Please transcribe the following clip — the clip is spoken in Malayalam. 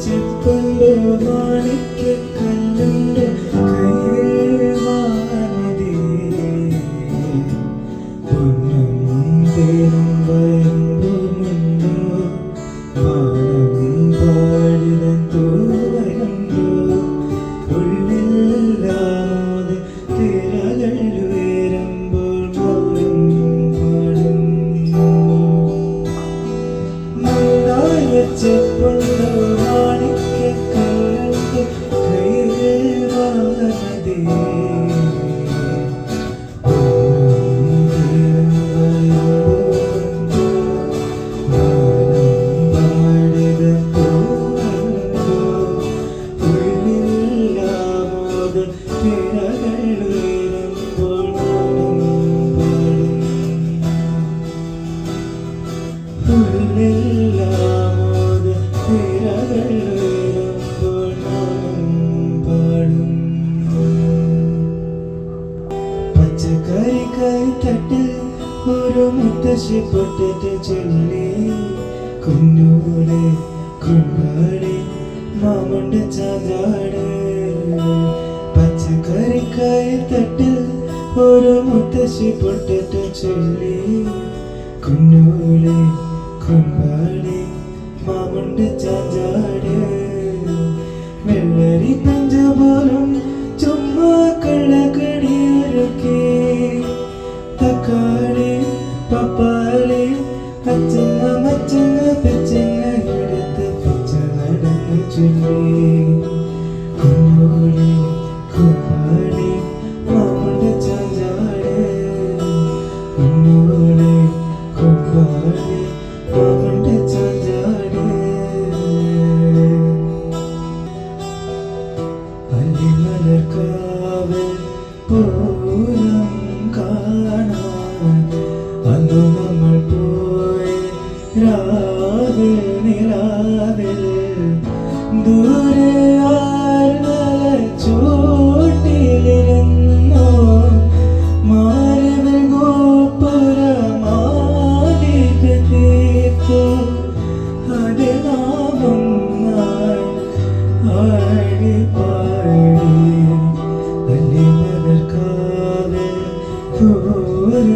ചെപ്പുണ്ട് മാണിക്കല്ലുണ്ട് കയ്യിൽ വാനിതേ പൊന്നും തേനും വരുമ്പുമുണ്ടോ മാനം പാടിതൻ തൂവലുണ്ടോ ഉള്ളില്ലാതെ തിരകൾ ഉയരുമ്പോൾ മൗനം പാടുന്നു മണ്ണായി വെച്ചെപ്പുണ്ടോ മാണിക്കല്ലുണ്ട് കയ്യിൽ വാനിതേ പച്ചക്കറിക്കൈത്തട്ടിൽ ഒരു മുത്തശ്ശി പൊട്ടിട്ട് ചൊല്ലി കുഞ്ഞൂടെ കുമ്പാടി മാമണ്ട് ചാഞ്ചാട് പച്ചക്കറിക്കൈത്തട്ടിൽ ഒരു മുത്തശ്ശി പൊട്ടിട്ട് ചൊല്ലി കുഞ്ഞൂടെ കുമ്പാടി മാമണ്ട് ചാഞ്ചാട് വെള്ളരി കഞ്ച പോലും ചുമ്മാ കള്ളക്കടിയൊരുക്കി തക്കാളി പപ്പാളി അച്ചങ്ങ മച്ചങ്ങ പെച്ചങ്ങ എടുത്ത് പച്ച നടന്ന് ചൊല്ലി കുഞ്ഞോളി കുമ്പാളി മാമണ്ട് ചാഞ്ചാട് കുഞ്ഞോളി കുമ്പാളി മാമണ്ട് ചാഞ്ചാട് അല്ലിമലർക്കാവൽ പൂരം കാണാൻ അന്നു നമ്മൾ പോയി രാവിൽ നിലാവിൽ ദൂരെ ചോട്ടിലിരുന്നോ മാരവിൽ ഗോപുരമാടിക തീർത്തു അത് നാമൊന്നായി ആടി പാടി അല്ലിമലർക്കാവൽ പൂരം